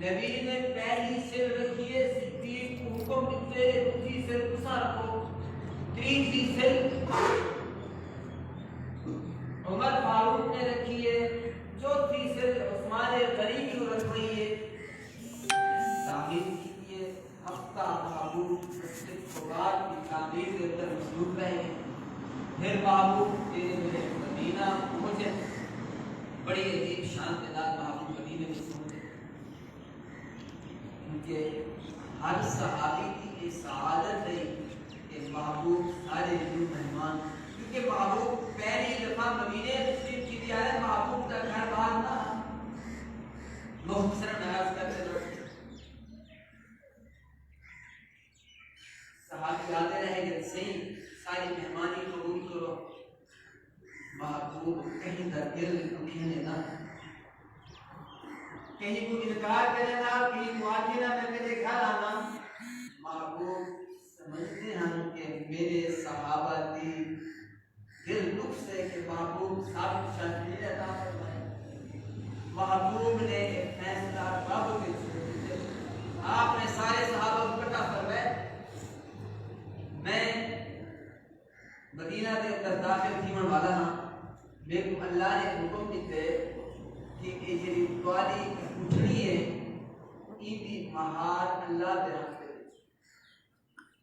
نبی نے پہلی سر رکھی ہے صدیق کو حکم دیتے دوسری سر موسیٰ رکھو، تیسری سر عمر فاروق نے رکھی ہے، چوتھی سر عثمان غنی کو رکھی ہے، تعمیر کی ہے ہفتہ محبوب مسجد فغار کی تعمیر کے اندر مصروف رہے ہیں۔ پھر محبوب مدینہ پہنچے، بڑی عجیب شان کے ساتھ محبوب مدینہ میں پہنچے، کیونکہ ہر صحابی کی یہ سعادت ہے کہ محبوب سارے جو مہمان، کیونکہ محبوب پہلی دفعہ مدینہ تشریف کی زیارت محبوب کا گھر باہر نہ مختصر نماز کرتے لوگ صحابی آتے رہے کہ صحیح ساری مہمانی قبول کرو، محبوب کہیں در دل دکھینے نہ، کہیں کوئی انکار کرے نہ، کہیں معاجی نہ میں میرے گھر آنا۔ محبوب سمجھتے ہیں کہ میرے صحابہ کی دل دکھ سے کہ محبوب ثابت شاہدی عطا فرمائے۔ محبوب نے ایک فیصلہ رب کے چھوڑے، آپ نے سارے صحابہ کو اکٹھا فرمائے، میں مدینہ کے اندر داخل تھیون والا ہاں، میرے کو اللہ نے حکم دیتے کہ یہ رتوالی اٹھنی ہے این دی مہار اللہ دے راستے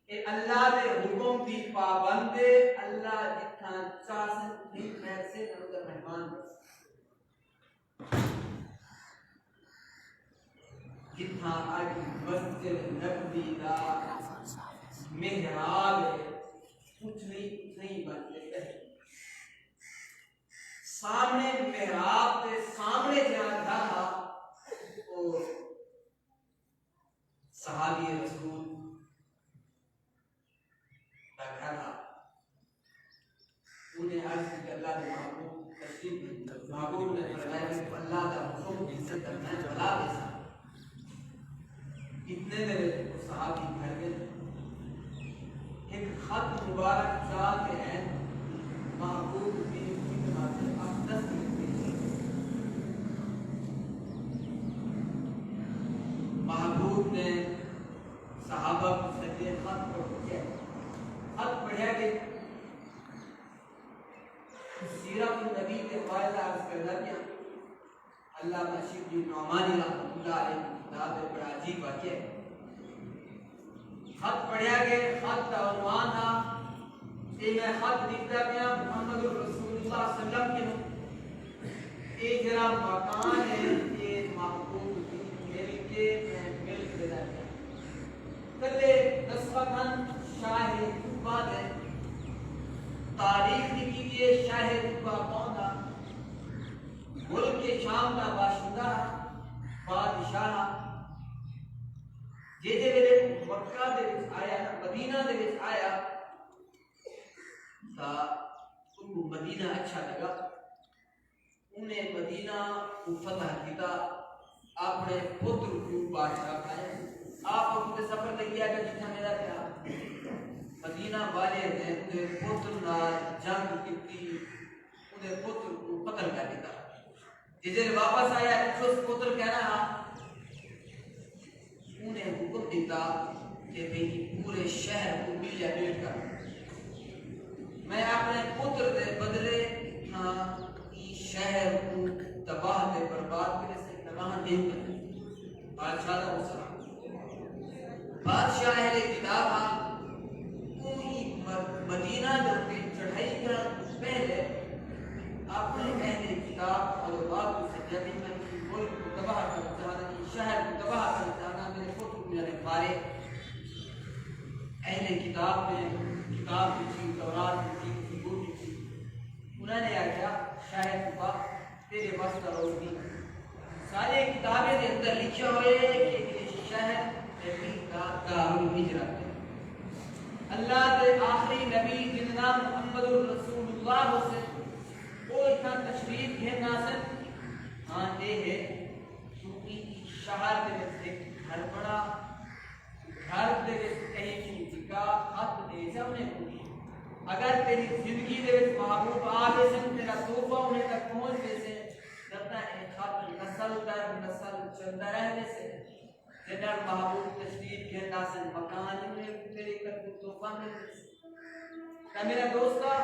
اے اللہ دے حکم دی پابندے، اللہ جتنا چاہتے نہیں پیسے نظر مہمان بس جتنا آج مسجد نبوی دا محراب ہے کچھ نہیں بنتے ہے، سامنے محراب کے سامنے جہاں تھا وہ صحابی رسول کا گھر تھا، انہیں عرض کی کہ اللہ نے محبوب تشریف محبوب نے فرمایا کہ اللہ کا حکم عزت کرنا ہے بلا ایسا اتنے میرے صحابی گھر گئے، ایک خط مبارک چاہ کے ہیں محبوب کی نماز اقدس محبوب نے صحابہ کو سجدے خط پڑھیا، خط پڑھیا کہ سیرت النبی کے حوالے عرض کرنا کیا اللہ نشید جی نعمانی رحمۃ اللہ علیہ کتاب بڑا عجیب واقعہ ہے۔ خط پڑھیا کہ خط کا عنوان تھا کہ میں خط لکھتا پیا محمد رسول اللہ صلی اللہ علیہ وسلم کے ایک جرا مکان ہے یہ محبوب کی مل کے میں مل کے دینا پیا کلے دسوکن شاہ طبہ دے تاریخ لکھی گئی شاہ طبہ کون تھا؟ ملک کے شام کا باشندہ بادشاہ جیسے میرے مکہ دے وچ آیا مدینہ دے وچ آیا تا ان کو مدینہ اچھا لگا، انہیں مدینہ کو فتح کیتا، اپنے پتر کو بادشاہ بنایا۔ آپ اپنے سفر تے کیا کہ جتنا میرا کیا مدینہ والے نے انہیں پتر نال جنگ کیتی، انہیں پتر کو قتل کر دیتا۔ جیسے واپس آیا اس پتر کہنا انہیں حکم دیتا کہ بھئی پورے شہر کو ملیا ڈیٹ کر، میں اپنے پتر دے بدلے شہر کو تباہ دے برباد کرے سے تباہ نہیں کرے۔ بادشاہ دا حسن بادشاہ اہل کتاب مدینہ جو پہ چڑھائی کر پہلے اپنے اہل کتاب اور بات کو سجدی میں ملک کو تباہ کر چاہنا، شہر کو تباہ کر چاہنا، میرے پتر کو میرے بارے اہل کتاب میں کتاب کی چیز تورات کی چیز زبور کی چیز انہوں نے کیا شاہد طبہ تیرے بس کا روزی سارے کتابیں کے اندر لکھے ہوئے کہ یہ شہر نبی کا دارالہجرت ہے، اللہ کے آخری نبی جن نام محمد رسول اللہ سے وہ اتنا تشریف ہے ناصر ہاں یہ ہے کیونکہ شہر کے ایک گھر بڑا گھر دے کہیں کی جگہ خط دے سامنے ہوئی اگر تیری زندگی دے محبوب آگے سے تیرا توفہ انہیں تک پہنچ گئے سے جبنا ایک خط نسل در نسل چل چلتا رہنے سے جنر محبوب تشریف کے ناسن مکان میں تیرے کر توفہ میں میرا دوستا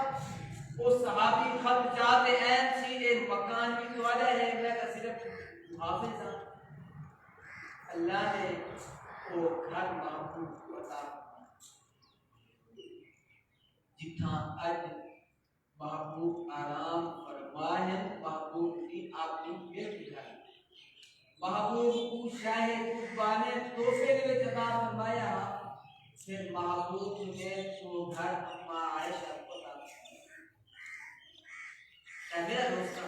وہ صحابی خط جاتے ہیں سیدھے مکان کی تو آجا ہے میں کا صرف حافظ ہاں اللہ نے وہ گھر محبوب کو عطا جتنا اج محبوب آرام فرمائیں محبوب کی آپ کی بیٹی ہے محبوب کو شاہ قربانے توفے میں عطا فرمایا پھر محبوب نے وہ گھر اما عائشہ کو عطا فرمایا میرا دوستا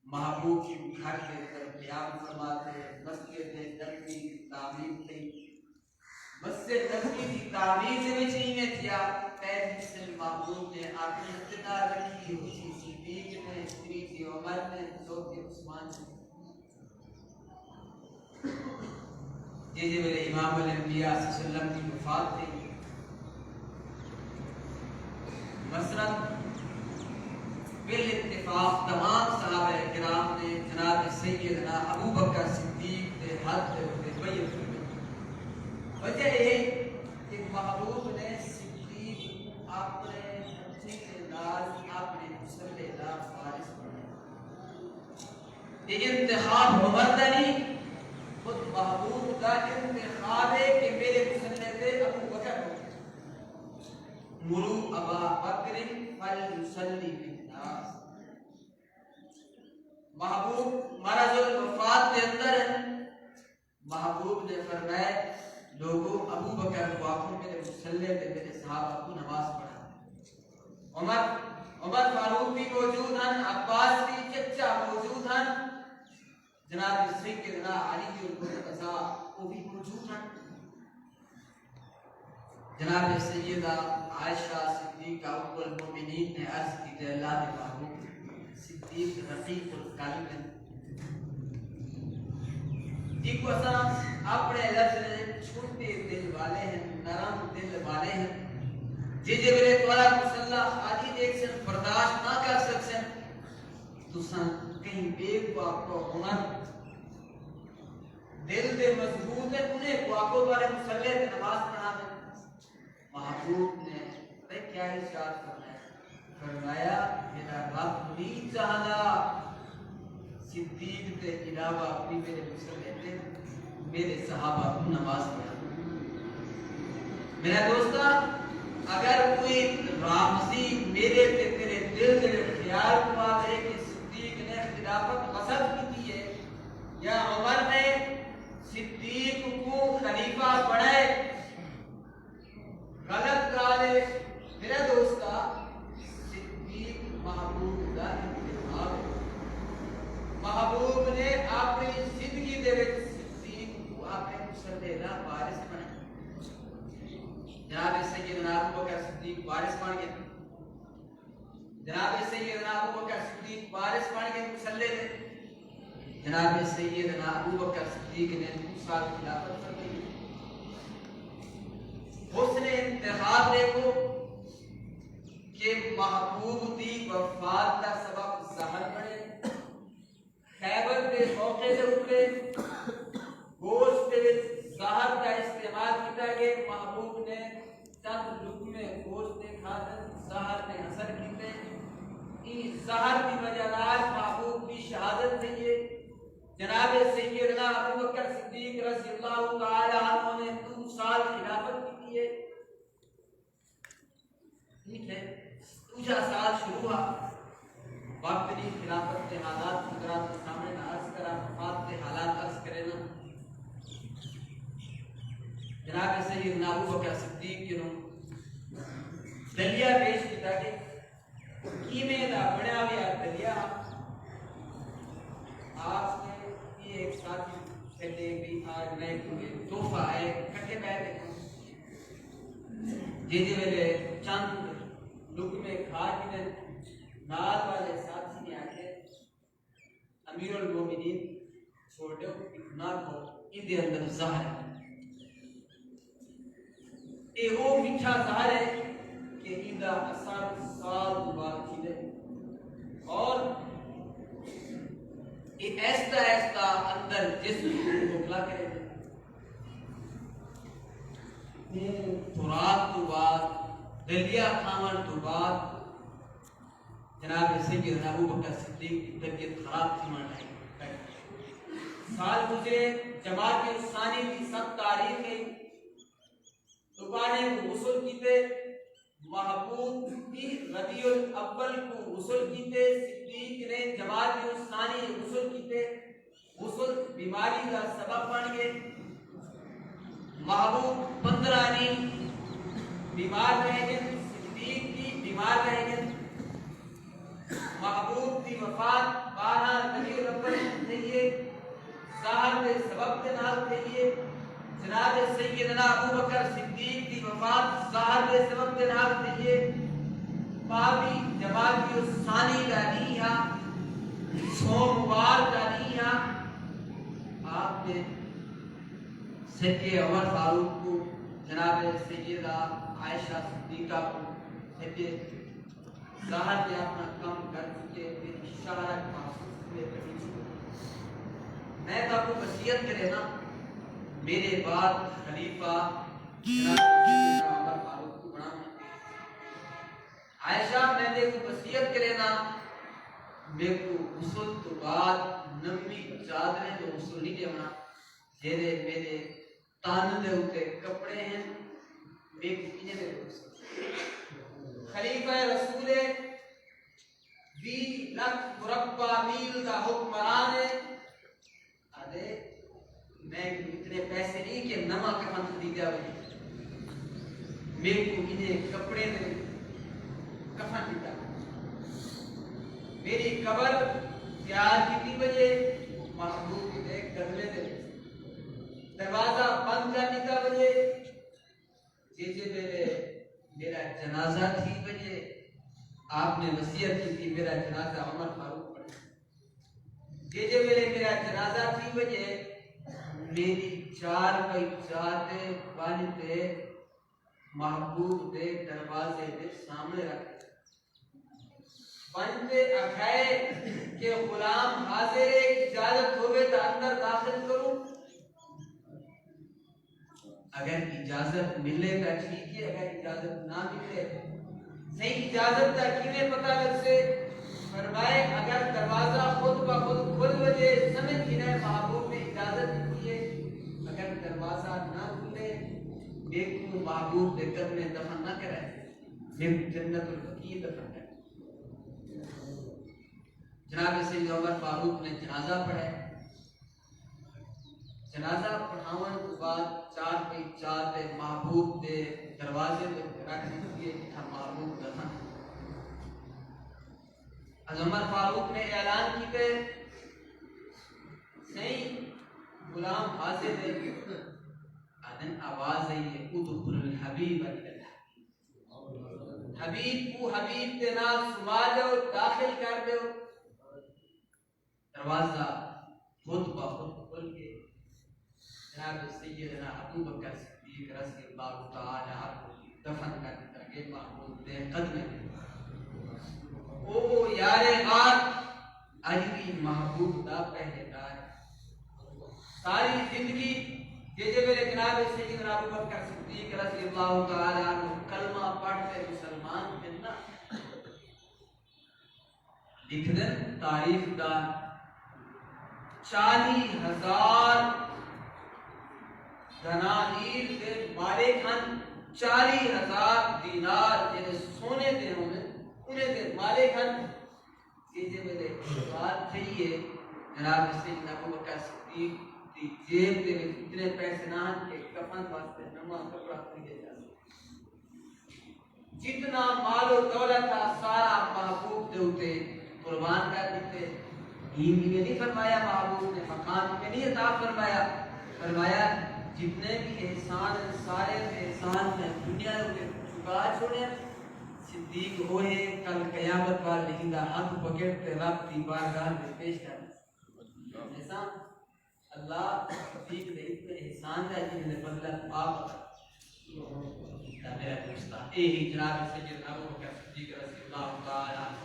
محبوب کی گھر کے اوپر قیام فرماتے مسجد نبوی کی تعمیر کی مسجد نبوی کی تعمیر سے بھی چاہیے کیا پہلی سے محبوب نے اپنی ابتدا رکھی ہوئی صدیق نے تیسری عمر نے چوتھی عثمان نے جیسے میرے امام الانبیاء صلی اللہ علیہ وسلم کی وفات تھی مثلاً بالاتفاق تمام صحابہ کرام نے جناب سیدنا ابو بکر صدیق کے حد پہ بیعت فرمائی وجہ یہ کہ محبوب نے صدیق اپنے ہتھی کے نال اپنے مسلح لا فارس بنایا یہ انتخاب عمر کا نہیں خود محبوب کا انتخاب ہے کہ میرے مسلح پہ ابو بکر ہو مرو ابا بکر فلیصلی بالناس محبوب مرض الوفات کے اندر محبوب نے فرمایا لوگوں ابو بکر کو آپ میرے مسلح پہ میرے صحابہ کو نماز پڑھا عمر فاروق بھی موجود ہیں عباس بھی چچا موجود ہیں جناب سیدنا علی القرطبی وہ بھی موجود ہیں جناب سیدہ عائشہ صدیقہ ام المؤمنین نے عرض کی کہ اللہ نے محبوب صدیق رقیق القلب جی کو اپنے لفظ چھوٹے دل والے ہیں نرم دل والے ہیں جی میرے تولا مسلح آدھی دیکھ سے برداشت نہ کر سکتے تو کہیں بیگ کو آپ کو عمر دل دے مضبوط ہے انہیں کو آپ کو بارے مسلح دے نماز پڑھا دیں محبوب نے کیا ارشاد فرمایا میرا رب نہیں چاہتا صدیق کے علاوہ اپنی میرے مسلح دے میرے صحابہ کو نماز پڑھا میرا دوستا اگر کوئی رامزی میرے تے تیرے دل دے خیال کو آئے کہ صدیق نے خلافت غصب کی ہے یا عمر نے صدیق کو خلیفہ بنائے غلط گالے میرا دوستا صدیق محبوب کا انتخاب ہے محبوب نے اپنی زندگی دے وچ صدیق کو اپنے مسلح لا وارث بنایا جناب سیدنا ابو بکر صدیق وارث بن گئے جناب سیدنا ابو بکر صدیق وارث بن گئے مسلح دے جناب سیدنا ابو بکر صدیق نے 2 سال خلافت فرمائی حسن انتخاب دیکھو کہ محبوب دی وفات کا سبب زہر بنے خیبر کے موقع سے اٹھے گوشت کے زہر کا استعمال کیا گیا محبوب نے چند لقمے گوشت کھا کر زہر نے اثر کیتے ان زہر کی وجہ سے محبوب کی شہادت ہوئی ہے جناب سیدنا ابو بکر صدیق رضی اللہ تعالی عنہ نے 2 سال خلافت کی ہے ٹھیک ہے 2 سال شروع ہوا وقت کی خلافت کے حالات حضرات کے سامنے عرض کرا وفات کے حالات عرض کرے نا جناب سیدنا ابو بکر صدیق کے نو دلیا پیش کیتا کہ کیویں دا بڑا ہوا دلیا آپ نے یہ ایک ساتھی کہتے بھی آج میں کوئی تحفہ ہے کٹے پہ جی ویلے چند لقمے کھا کے نال والے ساتھی نے آکے امیر المومنین چھوڑ دو اتنا کو اندے اندر زہر ہے یہ وہ میٹھا زہر ہے کہ اندہ اثر سال بعد کھلے اور کہ ایستا ایستا اندر جسم کو بکلا کرے خوراک تو بعد دلیا کھاون تو بعد جناب سیدنا ابو بکر صدیق کی طبیعت خراب تھی مانائی سال گزرے جماعت ثانی کی سب تاریخ ہے دوبارے کو غسل کیتے محبوب کی ربیع الاول کو غسل کیتے صدیق نے جماعت ثانی غسل کیتے غسل بیماری کا سبب بن گئے محبوب 15 دن بیمار رہ گئے صدیق کی بیمار رہ گئے محبوب کی وفات 12 ربیع الاول میں تھئی ظاہر کے سبب کے نال تھئی جناب سیدنا ابو بکر صدیق کی وفات ظاہر کے سبب کے نال تھئی پاوی جماعت ثانی کا نیہا سوموار کا نیہا آپ نے سید عمر فاروق کو جناب سیدہ عائشہ صدیقہ کو سید ظاہر پہ اپنا کم کر چکے میری شہرت محسوس ہوئے کبھی میں تو آپ کو وصیت کرے نا میرے بعد خلیفہ جناب سیدنا عمر فاروق کو بنانا عائشہ میں نے کو وصیت کرے نا میرے کو غسل تو بعد نمی چادریں تو غسل نہیں لینا جیرے میرے تان دے ہوتے کپڑے ہیں میرے کو پینے دے غسل خلیفہ رسول 20 لاکھ مربع میل کا حکمران ہے ادے میں اتنے پیسے نہیں کہ نما کفن خریدا ہوئے میرے کو انہیں کپڑے دے کفن دیتا میری قبر تیار کتنی بجے محبوب کی دیکھ گرلے دے دروازہ بند کرنے کا بجے جیسے میرا جنازہ تھی بجے آپ نے وصیت کی تھی میرا جنازہ عمر فاروق پڑھے جیسے میرا جنازہ تھی بجے میری 4 بائی 4 بانتے محبوب دے دروازے دے سامنے رکھتے بنتے اکھائے کہ غلام حاضر اجازت ہوئے تو اندر داخل کروں اگر اجازت ملے تو ٹھیک ہے اگر اجازت نہ ملے صحیح اجازت کا کیویں پتہ لگ سے فرمائے اگر دروازہ خود بخود کھل وجے سمجھ گئے محبوب نے اجازت دی ہے اگر دروازہ نہ کھلے ایک کو محبوب دے کر میں دفن نہ کرے ایک جنت البقیع دفن کرے جناب سید عمر فاروق نے جنازہ پڑھا جنازہ پڑھاون کے بعد 4 بائی 4 دے محبوب دے دروازے پہ رکھ دیے کہ ہم محبوب دفن از عمر فاروق نے اعلان کی کہ صحیح غلام حاضر ہے ادن آواز ہے ادخل الحبیب حبیب کو حبیب کے نام سما جاؤ داخل کر دو دروازہ خود بخود کھل کے جناب سیدنا ابو بکر صدیق رضی اللہ تعالی عنہ دفن کر دیا گیا محبوب دے قدمے او یار غار اجری محبوب دا پہرےدار ساری زندگی جیسے میرے جناب سیدنا ابو بکر صدیق رضی اللہ تعالی عنہ کلمہ پڑھتے مسلمان بننا لکھ دن تعریف دار 40,000 دنانیر دے مارے کھن 40,000 دینار جنہیں سونے دے انہیں دے مارے کھن جیسے میرے بات چاہیے جناب سیدنا ابو بکر صدیق کی جیب دے میں اتنے پیسے نہ کہ کفن واسطے نما کپڑا خریدے جا جتنا مال و دولت تھا سارا محبوب دے ہوتے قربان کر دیتے میں نہیں فرمایا محبوب نے مقام میں نہیں عطا فرمایا جتنے بھی احسان ہیں سارے احسان میں دنیا میں چکا چھوڑے صدیق ہوئے کل قیامت وال نہیں دا ہاتھ پکڑ تے رب دی بارگاہ میں پیش کر ایسا اللہ صدیق دے اتنے احسان ہے جنہیں نے بدلہ آپ میرا دوستہ اے ہی جناب سیدنا ابو بکر صدیق رضی اللہ تعالی عنہ